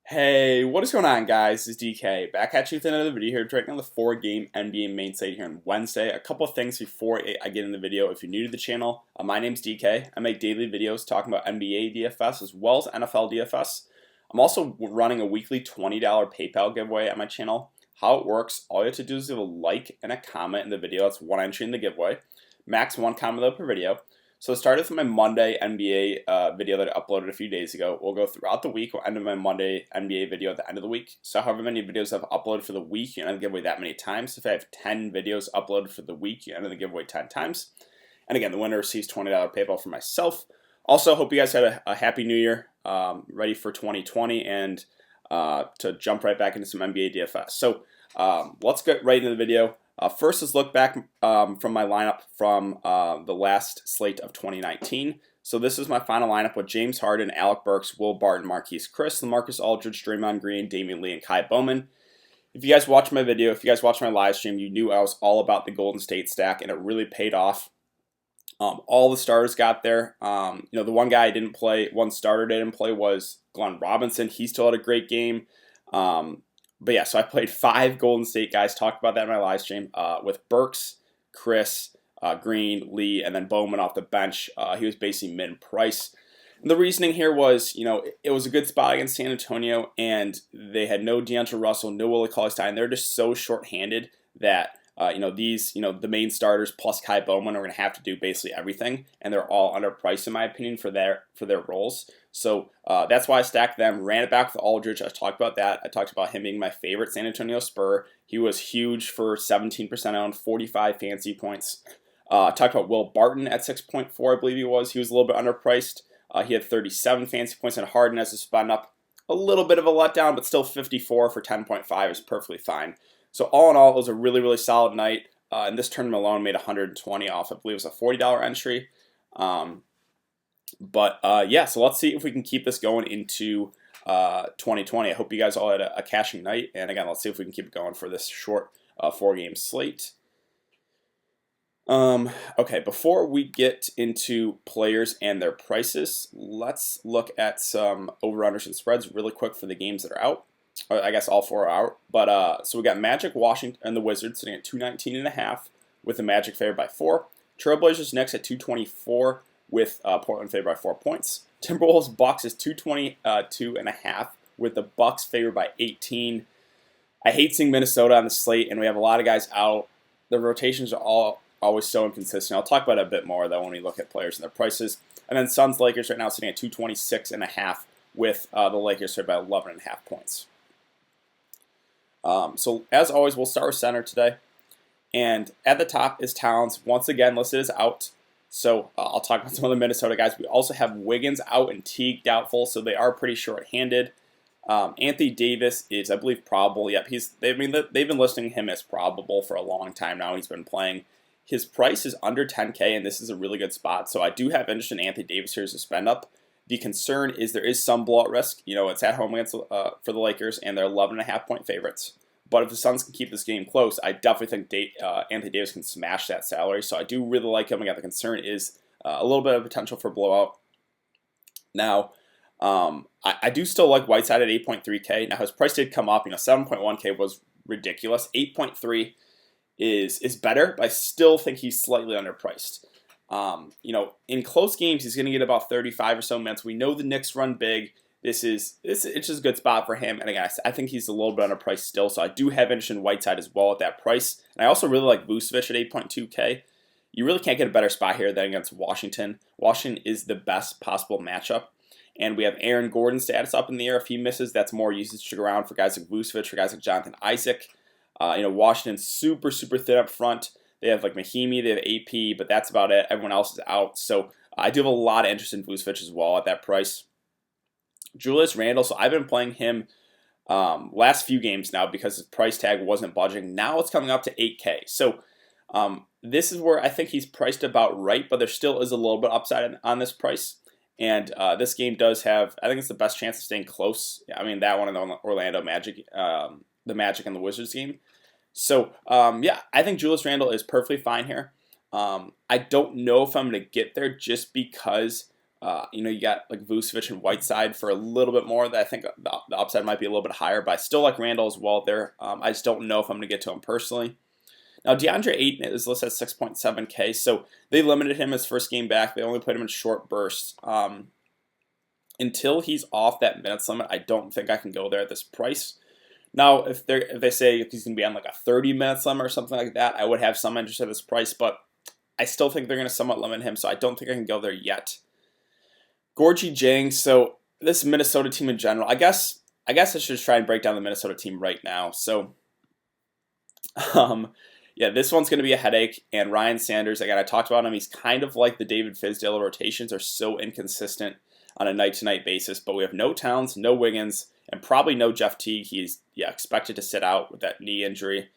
Hey, what is going on, guys? This is DK back at you with another video here, breaking on the 4-game NBA main slate here on Wednesday. A couple of things before I get in the video. If you're new to the channel, my name's DK. I make daily videos talking about NBA DFS as well as NFL DFS. I'm also running a weekly $20 PayPal giveaway at my channel. How it works, all you have to do is leave a like and a comment in the video. That's one entry in the giveaway. Max one comment per video. So I started with my Monday NBA video that I uploaded a few days ago. We'll go throughout the week. We'll end with my Monday NBA video at the end of the week. So however many videos I've uploaded for the week, you enter the giveaway that many times. If I have 10 videos uploaded for the week, you enter the giveaway 10 times. And again, the winner receives $20 PayPal from myself. Also, hope you guys had a happy new year, ready for 2020, and to jump right back into some NBA DFS. So let's get right into the video. First, let's look back from my lineup from the last slate of 2019. So this is my final lineup with James Harden, Alec Burks, Will Barton, Marquise Chris, LaMarcus Aldridge, Draymond Green, Damian Lee, and Kai Bowman. If you guys watched my video, if you guys watched my live stream, you knew I was all about the Golden State stack, and it really paid off. All the starters got there. The one guy I didn't play, one starter I didn't play was Glenn Robinson. He still had a great game. But yeah, so I played 5 Golden State guys, talked about that in my live stream, with Burks, Chris, Green, Lee, and then Bowman off the bench. He was basically mid-price. And the reasoning here was, it was a good spot against San Antonio, and they had no D'Angelo Russell, no Willie Cauley-Stein. They're just so short-handed that, the main starters plus Kai Bowman are going to have to do basically everything, and they're all underpriced in my opinion for their roles. So that's why I stacked them. Ran it back with Aldridge. I talked about that. I talked about him being my favorite San Antonio Spur. He was huge for 17% owned, 45 fantasy points. Talked about Will Barton at 6.4, I believe he was. He was a little bit underpriced. He had 37 fantasy points, and Harden as a spun up. A little bit of a letdown, but still 54 for 10.5 is perfectly fine. So all in all, it was a really, really solid night. And this tournament alone made 120 off. I believe it was a $40 entry. Yeah, so let's see if we can keep this going into 2020. I hope you guys all had a cashing night. And again, let's see if we can keep it going for this short 4-game slate. Okay, before we get into players and their prices, let's look at some over-unders and spreads really quick for the games that are out. I guess all 4 are out. But so we got Magic, Washington, and the Wizards sitting at 219.5 with the Magic favored by 4. Trailblazers next at 224 with Portland favored by 4 points. Timberwolves Bucks is 222.5 with the Bucks favored by 18. I hate seeing Minnesota on the slate, and we have a lot of guys out. The rotations are always so inconsistent. I'll talk about it a bit more though when we look at players and their prices. And then Suns Lakers right now sitting at 226.5 with the Lakers favored by 11.5 points. So as always, we'll start with center today. And at the top is Towns, once again listed as out. So I'll talk about some of the Minnesota guys. We also have Wiggins out and Teague doubtful, so they are pretty short-handed. Anthony Davis is, I believe, probable. Yep, they've been listing him as probable for a long time now. He's been playing. His price is under 10K, and this is a really good spot. So I do have interest in Anthony Davis here as a spend up. The concern is there is some blowout risk. It's at home against for the Lakers, and they're 11.5 point favorites. But if the Suns can keep this game close, I definitely think Anthony Davis can smash that salary. So I do really like him. Again, the concern is a little bit of potential for blowout. Now, I do still like Whiteside at 8.3K. Now, his price did come up. 7.1K was ridiculous. 8.3 is better, but I still think he's slightly underpriced. In close games, he's going to get about 35 or so minutes. We know the Knicks run big. It's just a good spot for him. And again, I think he's a little bit underpriced still. So I do have interest in Whiteside as well at that price. And I also really like Vucevic at 8.2K. You really can't get a better spot here than against Washington. Washington is the best possible matchup. And we have Aaron Gordon's status up in the air. If he misses, that's more usage to go around for guys like Vucevic, for guys like Jonathan Isaac. Washington's super, super thin up front. They have like Mahimi, they have AP, but that's about it. Everyone else is out. So I do have a lot of interest in Vucevic as well at that price. Julius Randle, so I've been playing him last few games now because his price tag wasn't budging. Now it's coming up to 8K. So this is where I think he's priced about right, but there still is a little bit upside on this price. And this game does have, I think it's the best chance of staying close. I mean, that one and the Orlando Magic, the Magic and the Wizards game. So, I think Julius Randle is perfectly fine here. I don't know if I'm going to get there just because You got like Vucevic and Whiteside for a little bit more. That I think the upside might be a little bit higher, but I still like Randall as well there. I just don't know if I'm going to get to him personally. Now, DeAndre Ayton is listed at 6.7K, so they limited him his first game back. They only put him in short bursts. Until he's off that minutes limit, I don't think I can go there at this price. Now, if they say he's going to be on like a 30 minutes limit or something like that, I would have some interest at this price, but I still think they're going to somewhat limit him, so I don't think I can go there yet. Gorgie Jang, so this Minnesota team in general, I guess I should try and break down the Minnesota team right now. So, yeah, this one's going to be a headache, and Ryan Sanders, again, I talked about him, he's kind of like the David Fizdale rotations are so inconsistent on a night-to-night basis, but we have no Towns, no Wiggins, and probably no Jeff Teague. He's expected to sit out with that knee injury.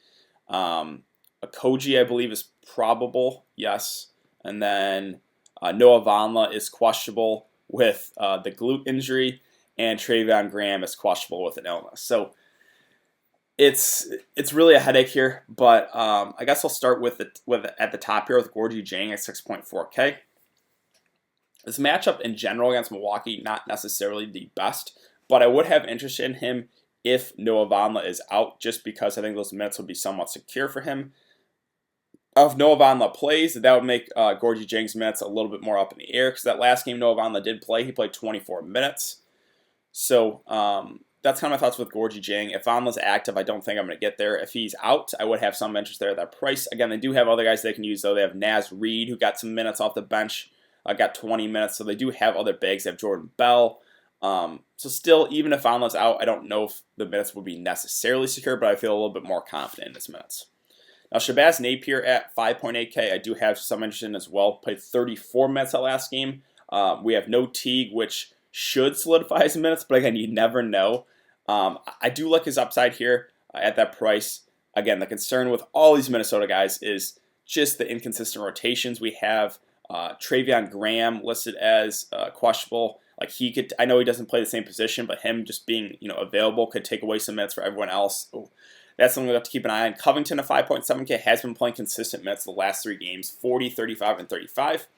Okogie, I believe, is probable, yes. And then Noah Vonleh is questionable with the glute injury, and Treveon Graham is questionable with an illness. So it's really a headache here, but I guess I'll start with at the top here with Gorgie Jang at 6.4K. This matchup in general against Milwaukee, not necessarily the best, but I would have interest in him if Noah Vonleh is out, just because I think those minutes would be somewhat secure for him. If Noah Vonleh plays, that would make Gorgie Jang's minutes a little bit more up in the air, because that last game Noah Vonleh did play, he played 24 minutes. So that's kind of my thoughts with Gorgie Jang. If Vonleh's active, I don't think I'm going to get there. If he's out, I would have some interest there at that price. Again, they do have other guys they can use, though. They have Naz Reid, who got some minutes off the bench. Got 20 minutes, so they do have other bigs. They have Jordan Bell. So still, even if Vonleh's out, I don't know if the minutes would be necessarily secure, but I feel a little bit more confident in his minutes. Now, Shabazz Napier at 5.8K, I do have some interest in as well. Played 34 minutes that last game. We have no Teague, which should solidify his minutes, but again, you never know. I do like his upside here at that price. Again, the concern with all these Minnesota guys is just the inconsistent rotations. We have Treveon Graham listed as questionable. Like I know he doesn't play the same position, but him just being available could take away some minutes for everyone else. So that's something we have to keep an eye on. Covington at 5.7K has been playing consistent minutes the last 3 games, 40, 35, and 35.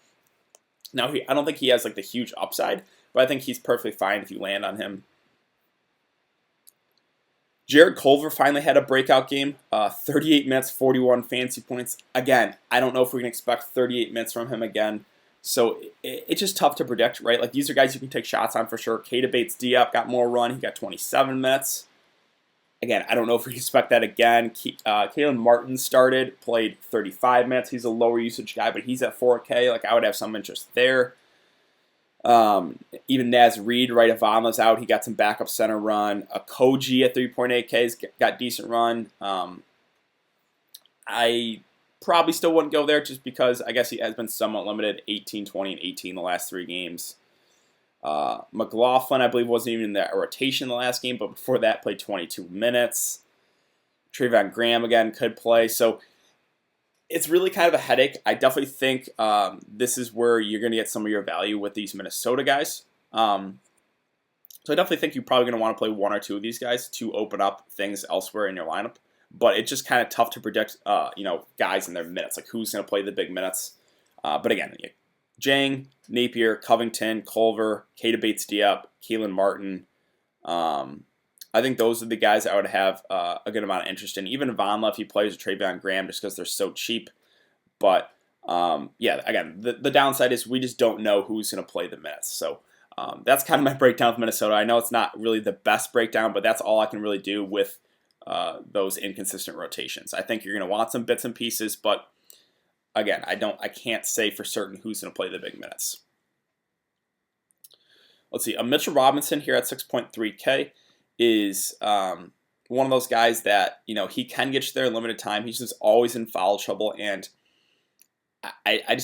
Now I don't think he has like the huge upside, but I think he's perfectly fine if you land on him. Jared Culver finally had a breakout game, 38 minutes, 41 fantasy points. Again, I don't know if we can expect 38 minutes from him again. So it's just tough to predict, right? Like these are guys you can take shots on for sure. Keita Bates-Diop got more run. He got 27 minutes. Again, I don't know if we can expect that again. Kalen Martin started, played 35 minutes. He's a lower usage guy, but he's at 4K. Like I would have some interest there. Even Naz Reid, right, if Vonleh's out, he got some backup center run. Okogie at 3.8K's got decent run. I probably still wouldn't go there just because I guess he has been somewhat limited, 18, 20, and 18 the last 3 games. McLaughlin, I believe, wasn't even in the rotation the last game, but before that played 22 minutes. Treveon Graham, again, could play. So it's really kind of a headache. I definitely think this is where you're going to get some of your value with these Minnesota guys. So I definitely think you're probably going to want to play 1 or 2 of these guys to open up things elsewhere in your lineup. But it's just kind of tough to predict, guys in their minutes, like who's going to play the big minutes. But again, Jang, Napier, Covington, Culver, Keita Bates-Diop, Keelan Martin. I think those are the guys I would have a good amount of interest in. Even Vonleh, if he plays with Treveon Graham, just because they're so cheap. But, again, the downside is we just don't know who's going to play the minutes. So that's kind of my breakdown of Minnesota. I know it's not really the best breakdown, but that's all I can really do with those inconsistent rotations. I think you're going to want some bits and pieces, but, again, I can't say for certain who's going to play the big minutes. Let's see. Mitchell Robinson here at 6.3K. is one of those guys that, he can get you there in limited time. He's just always in foul trouble, and I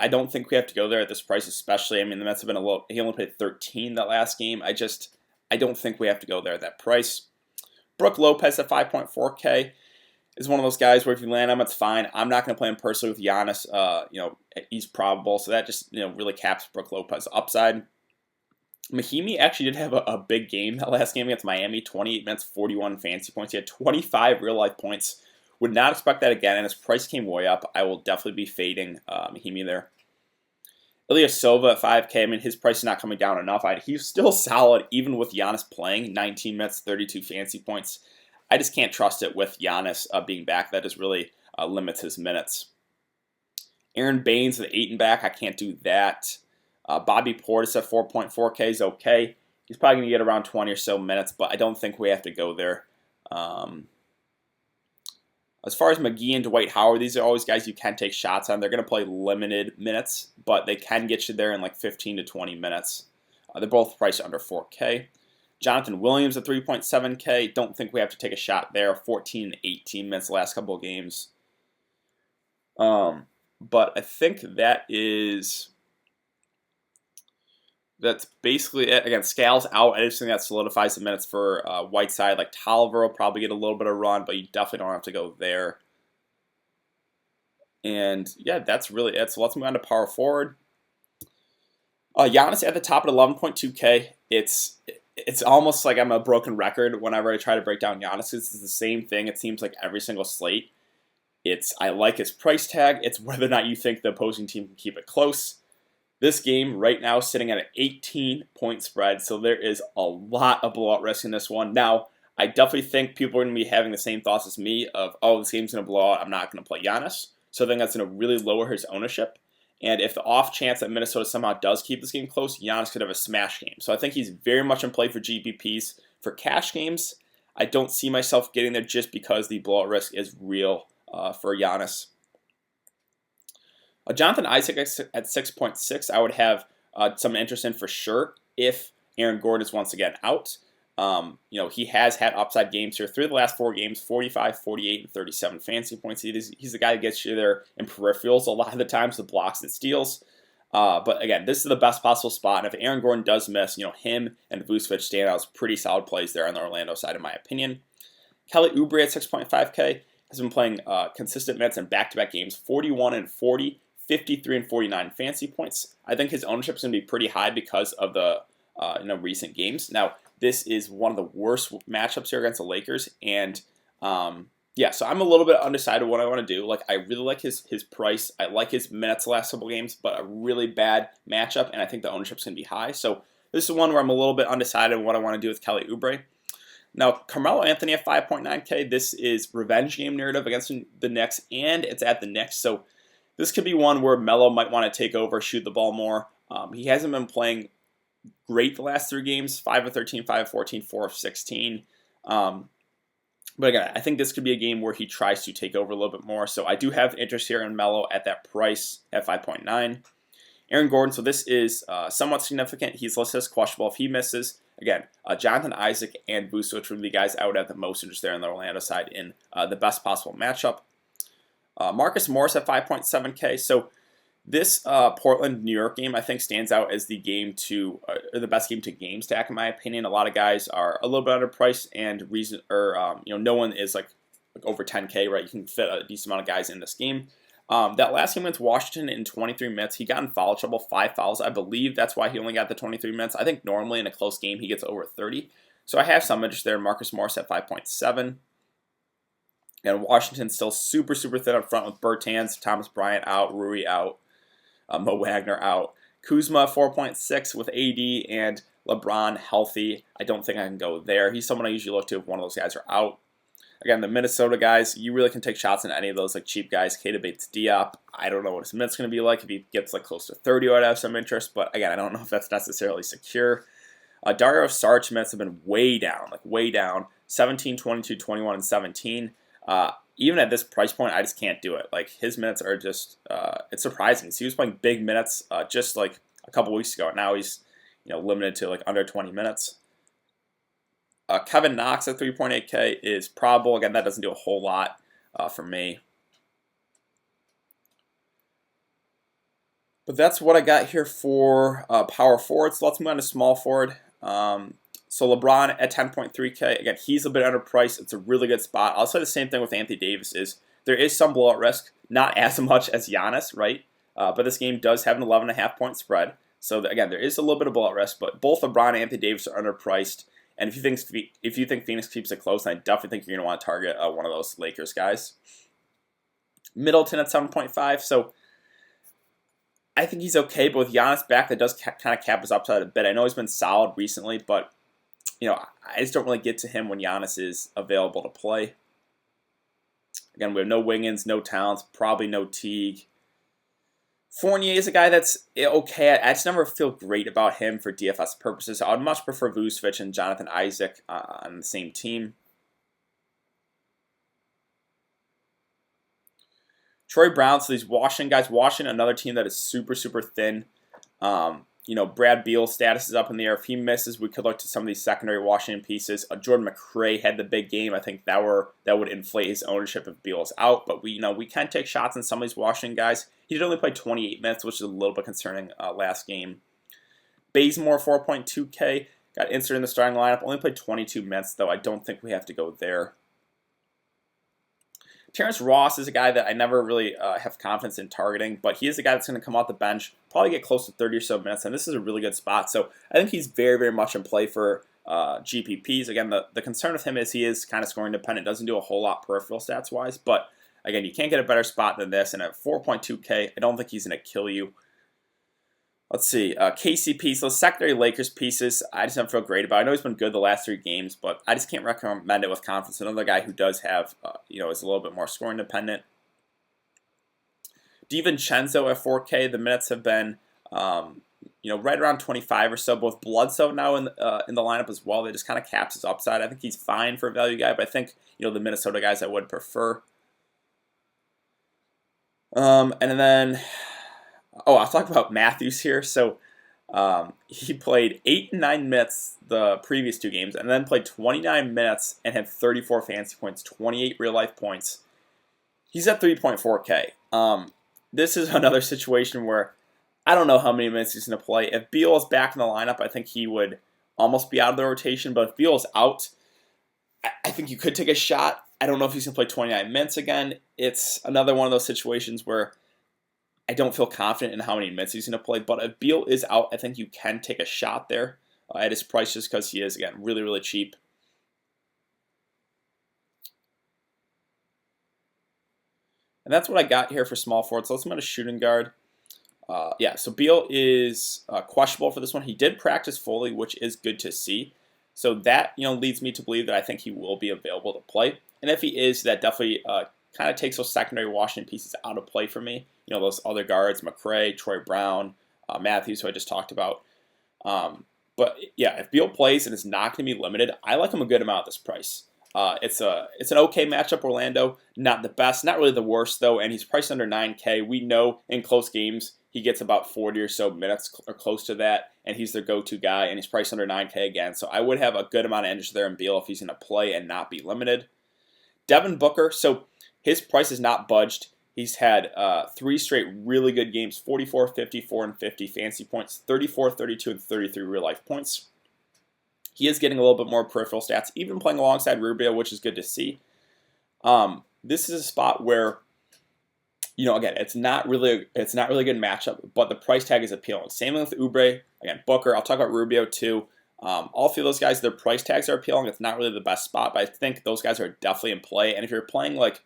don't think we have to go there at this price, especially. I mean, the Mets have been he only played 13 that last game. I don't think we have to go there at that price. Brook Lopez at 5.4K is one of those guys where if you land him, it's fine. I'm not going to play him personally with Giannis. He's probable, so that just really caps Brook Lopez's upside. Mahimi actually did have a big game that last game against Miami, 28 minutes, 41 fantasy points. He had 25 real-life points. Would not expect that again, and his price came way up. I will definitely be fading Mahimi there. Ilyasova at 5K, I mean, his price is not coming down enough. He's still solid, even with Giannis playing 19 minutes, 32 fantasy points. I just can't trust it with Giannis being back. That just really limits his minutes. Aaron Baines with 8 and back, I can't do that. Bobby Portis at 4.4K is okay. He's probably going to get around 20 or so minutes, but I don't think we have to go there. As far as McGee and Dwight Howard, these are always guys you can take shots on. They're going to play limited minutes, but they can get you there in like 15 to 20 minutes. They're both priced under 4K. Jonathan Williams at 3.7K. Don't think we have to take a shot there. 14 and 18 minutes the last couple of games. But I think that's basically it. Again, Scales out. I just think that solidifies the minutes for Whiteside. Like Tolliver will probably get a little bit of run, but you definitely don't have to go there. And yeah, that's really it. So let's move on to power forward. Giannis at the top at 11.2K. It's almost like I'm a broken record whenever I try to break down Giannis. It's the same thing. It seems like every single slate. I like his price tag. It's whether or not you think the opposing team can keep it close. This game right now is sitting at an 18-point spread, so there is a lot of blowout risk in this one. Now, I definitely think people are going to be having the same thoughts as me of, oh, this game's going to blow out, I'm not going to play Giannis. So I think that's going to really lower his ownership. And if the off chance that Minnesota somehow does keep this game close, Giannis could have a smash game. So I think he's very much in play for GPPs. For cash games, I don't see myself getting there just because the blowout risk is real for Giannis. Jonathan Isaac at 6.6, I would have some interest in for sure if Aaron Gordon is once again out. He has had upside games here. 3 of the last 4 games, 45, 48, and 37 fantasy points. He's the guy who gets you there in peripherals a lot of the times, the blocks and steals. But again, this is the best possible spot. And if Aaron Gordon does miss, him and Vucevic stand out as pretty solid plays there on the Orlando side, in my opinion. Kelly Oubre at 6.5K has been playing consistent minutes in back-to-back games, 41 and 40, 53 and 49 fantasy points. I think his ownership is going to be pretty high because of the recent games. Now, this is one of the worst matchups here against the Lakers, and so I'm a little bit undecided what I want to do. Like, I really like his price. I like his minutes the last couple games, but a really bad matchup, and I think the ownership's going to be high. So this is one where I'm a little bit undecided what I want to do with Kelly Oubre. Now, Carmelo Anthony at 5.9K, this is revenge game narrative against the Knicks, and it's at the Knicks, so this could be one where Melo might want to take over, shoot the ball more. He hasn't been playing great the last 3 games, 5 of 13, 5 of 14, 4 of 16. But again, I think this could be a game where he tries to take over a little bit more, so I do have interest here in Melo at that price at 5.9. Aaron Gordon, so this is somewhat significant. He's listed as questionable if he misses. Again, Jonathan Isaac and Vucevic would be guys I would have the most interest there on the Orlando side in the best possible matchup. Marcus Morris at 5.7K. So this Portland-New York game, I think, stands out as the best game to game stack, in my opinion. A lot of guys are a little bit underpriced, and no one is like over 10K, right? You can fit a decent amount of guys in this game. That last game against Washington in 23 minutes, he got in foul trouble, 5 fouls. I believe that's why he only got the 23 minutes. I think normally in a close game, he gets over 30. So I have some interest there. Marcus Morris at 5.7. And Washington's still super, super thin up front with Bertans, Thomas Bryant out, Rui out, Mo Wagner out. Kuzma 4.6 with AD and LeBron healthy. I don't think I can go there. He's someone I usually look to if one of those guys are out. Again, the Minnesota guys, you really can take shots on any of those like cheap guys. Keita Bates-Diop, I don't know what his minutes going to be like. If he gets like close to 30, I'd have some interest. But again, I don't know if that's necessarily secure. Dario Saric minutes have been way down. 17, 22, 21, and 17. Even at this price point, I just can't do it. Like, his minutes are just, it's surprising. So he was playing big minutes just like a couple weeks ago. Now he's, limited to like under 20 minutes. Kevin Knox at 3.8K is probable. Again, that doesn't do a whole lot for me. But that's what I got here for power forward. So let's move on to small forward. So LeBron at 10.3K. Again, he's a bit underpriced. It's a really good spot. I'll say the same thing with Anthony Davis. There is some blowout risk, not as much as Giannis, right? But this game does have an 11.5 point spread. So again, there is a little bit of blowout risk, but both LeBron and Anthony Davis are underpriced. And if you think Phoenix keeps it close, then I definitely think you're going to want to target one of those Lakers guys. Middleton at 7.5. So I think he's okay, but with Giannis back, that does kind of cap his upside a bit. I know he's been solid recently, but I just don't really get to him when Giannis is available to play. Again, we have no Wiggins, no Towns, probably no Teague. Fournier is a guy that's okay. I just never feel great about him for DFS purposes. I would much prefer Vucevic and Jonathan Isaac on the same team. Troy Brown, so these Washington guys. Washington, another team that is super, super thin. Brad Beal's status is up in the air. If he misses, we could look to some of these secondary Washington pieces. Jordan McRae had the big game. I think that would inflate his ownership if Beal is out. But we can take shots on some of these Washington guys. He did only play 28 minutes, which is a little bit concerning last game. Bazemore, 4.2K, got inserted in the starting lineup. Only played 22 minutes, though. I don't think we have to go there. Terrence Ross is a guy that I never really have confidence in targeting, but he is a guy that's going to come off the bench, probably get close to 30 or so minutes, and this is a really good spot. So I think he's very, very much in play for GPPs. Again, the concern with him is he is kind of scoring dependent, doesn't do a whole lot peripheral stats-wise, but again, you can't get a better spot than this, and at 4.2K, I don't think he's going to kill you. Let's see, KCP, those secondary Lakers pieces, I just don't feel great about. I know he's been good the last 3 games, but I just can't recommend it with confidence. Another guy who does have, is a little bit more scoring dependent. DiVincenzo at 4K, the minutes have been, right around 25 or so. Both Bledsoe now in the lineup as well. They just kind of caps his upside. I think he's fine for a value guy, but I think, the Minnesota guys I would prefer. And then... I'll talk about Matthews here. So he played 8 and 9 minutes the previous 2 games, and then played 29 minutes and had 34 fantasy points, 28 real-life points. He's at 3.4K. This is another situation where I don't know how many minutes he's going to play. If Beal is back in the lineup, I think he would almost be out of the rotation. But if Beal is out, I think you could take a shot. I don't know if he's going to play 29 minutes again. It's another one of those situations where I don't feel confident in how many minutes he's going to play, but if Beal is out, I think you can take a shot there at his price just because he is, again, really, really cheap. And that's what I got here for small forward. So let's move to shooting guard. So Beal is questionable for this one. He did practice fully, which is good to see. So that, leads me to believe that I think he will be available to play. And if he is, that definitely kind of takes those secondary Washington pieces out of play for me. Those other guards, McRae, Troy Brown, Matthews, who I just talked about. If Beal plays and is not going to be limited, I like him a good amount at this price. It's an okay matchup, Orlando. Not the best, not really the worst, though, and he's priced under 9K. We know in close games he gets about 40 or so minutes or close to that, and he's their go-to guy, and he's priced under 9K again. So I would have a good amount of interest there in Beal if he's going to play and not be limited. Devin Booker, so his price is not budged. He's had 3 straight really good games, 44, 54, and 50 fantasy points, 34, 32, and 33 real-life points. He is getting a little bit more peripheral stats, even playing alongside Rubio, which is good to see. This is a spot where, again, it's not really a good matchup, but the price tag is appealing. Same with Oubre, again, Booker. I'll talk about Rubio too. All 3 of those guys, their price tags are appealing. It's not really the best spot, but I think those guys are definitely in play. And if you're playing like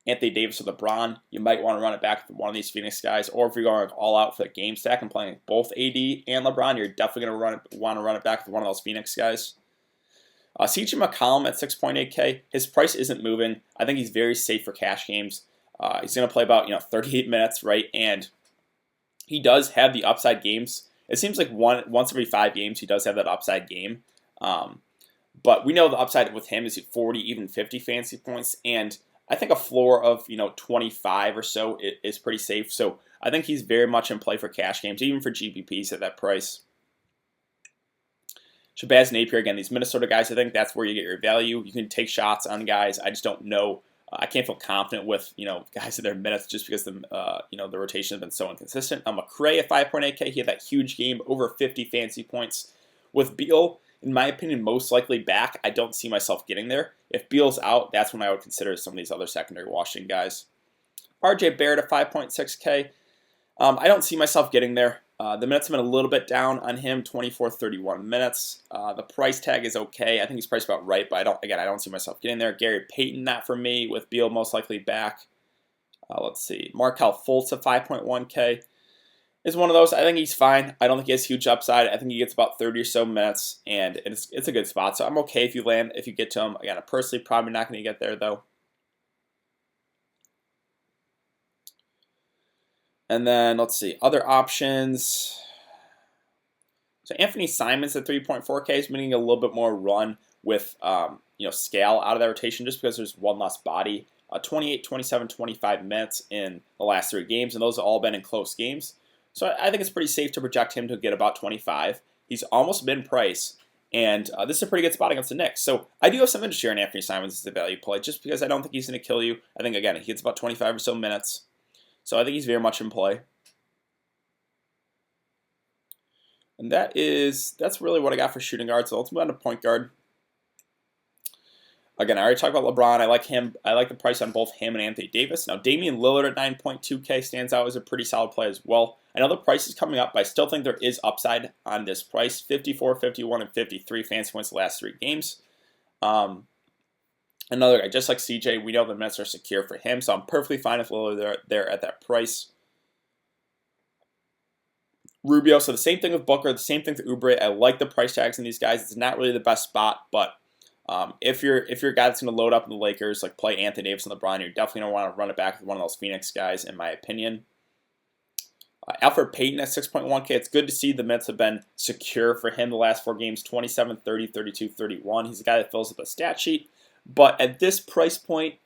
Anthony Davis or LeBron, you might want to run it back with one of these Phoenix guys. Or if you're going all out for the game stack and playing both AD and LeBron, you're definitely going to want to run it back with one of those Phoenix guys. CJ McCollum at 6.8K, his price isn't moving. I think he's very safe for cash games. He's going to play about 38 minutes, right? And he does have the upside games. It seems like once every 5 games he does have that upside game. But we know the upside with him is 40, even 50 fantasy points, and I think a floor of 25 or so is pretty safe. So I think he's very much in play for cash games, even for GPPs at that price. Shabazz Napier, again, these Minnesota guys, I think that's where you get your value. You can take shots on guys. I just don't know. I can't feel confident with guys at their minutes just because the rotation has been so inconsistent. McRae at 5.8K, he had that huge game, over 50 fantasy points. With Beal, in my opinion, most likely back, I don't see myself getting there. If Beal's out, that's when I would consider some of these other secondary Washington guys. RJ Barrett at 5.6K. I don't see myself getting there. The minutes have been a little bit down on him, 24, 31 minutes. The price tag is okay. I think he's priced about right, but I don't see myself getting there. Gary Payton, not for me, with Beal most likely back. Let's see. Markelle Fultz at 5.1K. is one of those. I think he's fine. I don't think he has huge upside. I think he gets about 30 or so minutes, and it's a good spot. So I'm okay if you get to him. Again, I'm personally probably not going to get there though. And then let's see other options. So Anthony Simons at 3.4K is meaning a little bit more run with scale out of that rotation just because there's one less body. 28, 27, 25 minutes in the last 3 games, and those have all been in close games. So I think it's pretty safe to project him to get about 25. He's almost mid-price, and this is a pretty good spot against the Knicks. So I do have some interest here in Anthony Simons as a value play, just because I don't think he's going to kill you. I think, again, he gets about 25 or so minutes. So I think he's very much in play. And that's really what I got for shooting guard. So let's move on to point guard. Again, I already talked about LeBron. I like him. I like the price on both him and Anthony Davis. Now, Damian Lillard at 9.2K stands out as a pretty solid play as well. I know the price is coming up, but I still think there is upside on this price. 54, 51, and 53 fantasy points the last 3 games. Another guy, just like CJ, we know the minutes are secure for him, so I'm perfectly fine with Lillard there at that price. Rubio, so the same thing with Booker, the same thing for Oubre. I like the price tags in these guys. It's not really the best spot, but if you're a guy that's going to load up in the Lakers, like play Anthony Davis and LeBron, you're definitely going to want to run it back with one of those Phoenix guys, in my opinion. Elfrid Payton at 6.1K. It's good to see the minutes have been secure for him the last 4 games, 27, 30, 32, 31. He's a guy that fills up a stat sheet. But at this price point,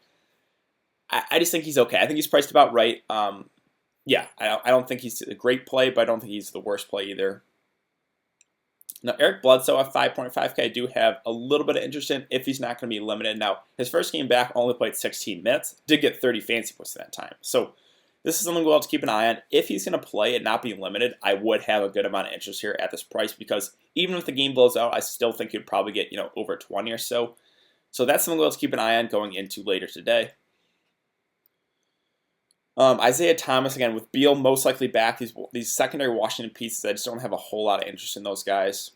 I just think he's okay. I think he's priced about right. Yeah, I don't think he's a great play, but I don't think he's the worst play either. Now, Eric Bledsoe at 5.5K, I do have a little bit of interest in if he's not going to be limited. Now, his first game back only played 16 minutes, did get 30 fantasy points at that time. So this is something we'll have to keep an eye on. If he's going to play and not be limited, I would have a good amount of interest here at this price because even if the game blows out, I still think he'd probably get over 20 or so. So that's something we'll have to keep an eye on going into later today. Isaiah Thomas, again, with Beal most likely back, these secondary Washington pieces, I just don't have a whole lot of interest in those guys.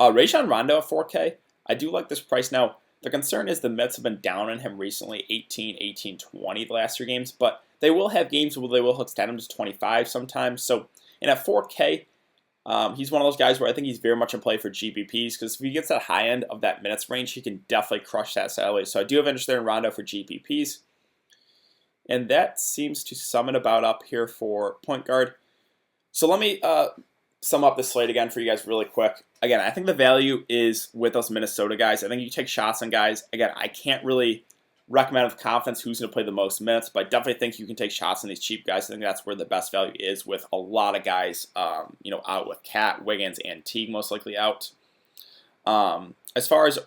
Rajon Rondo at 4K, I do like this price. Now, the concern is the Mets have been down on him recently, 18, 18, 20 the last 3 games, but they will have games where they will extend him to 25 sometimes. So, and at 4K, he's one of those guys where I think he's very much in play for GPPs because if he gets that high end of that minutes range, he can definitely crush that salary. So I do have interest there in Rondo for GPPs. And that seems to sum it about up here for point guard. So let me sum up the slate again for you guys really quick. Again, I think the value is with those Minnesota guys. I think you take shots on guys. Again, I can't really recommend with confidence who's going to play the most minutes, but I definitely think you can take shots on these cheap guys. I think that's where the best value is with a lot of guys, out with Cat, Wiggins, and Teague most likely out. As far as,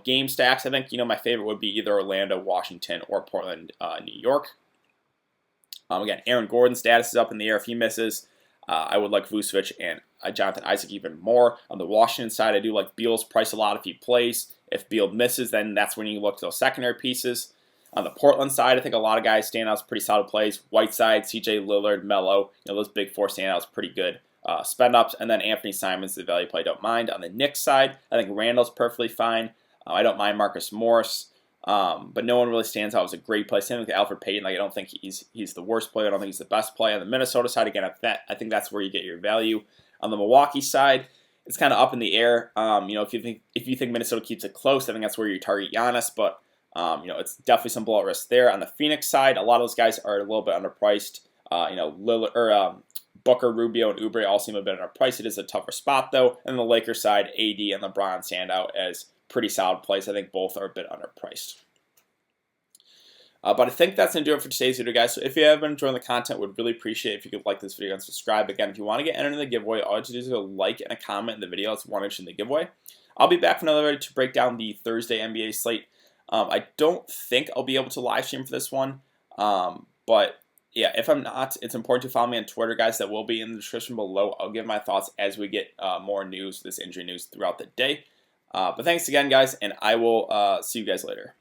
game stacks, I think, my favorite would be either Orlando, Washington, or Portland, New York. Again, Aaron Gordon's status is up in the air. If he misses, I would like Vucevic and Jonathan Isaac even more. On the Washington side, I do like Beal's price a lot if he plays. If Beal misses, then that's when you look to those secondary pieces. On the Portland side, I think a lot of guys stand out as pretty solid plays. Whiteside, CJ Lillard, Melo, those big 4 standouts, pretty good spend ups. And then Anthony Simons, the value play, I don't mind. On the Knicks side, I think Randall's perfectly fine. I don't mind Marcus Morris. But no one really stands out as a great play. Same with Elfrid Payton. I don't think he's the worst player. I don't think he's the best player. On the Minnesota side, again, I think that's where you get your value. On the Milwaukee side, it's kind of up in the air. If you think Minnesota keeps it close, I think that's where you target Giannis. But it's definitely some blowout risk there. On the Phoenix side, a lot of those guys are a little bit underpriced. Booker, Rubio, and Oubre all seem a bit underpriced. It is a tougher spot though. And the Lakers side, AD and LeBron stand out as pretty solid plays. I think both are a bit underpriced. But I think that's going to do it for today's video, guys. So if you have been enjoying the content, would really appreciate it if you could like this video and subscribe. Again, if you want to get entered in the giveaway, all you have to do is go like and a comment in the video. It's one inch in the giveaway. I'll be back for another video to break down the Thursday NBA slate. I don't think I'll be able to live stream for this one. But yeah, if I'm not, it's important to follow me on Twitter, guys. That will be in the description below. I'll give my thoughts as we get more news, this injury news throughout the day. But thanks again, guys, and I will see you guys later.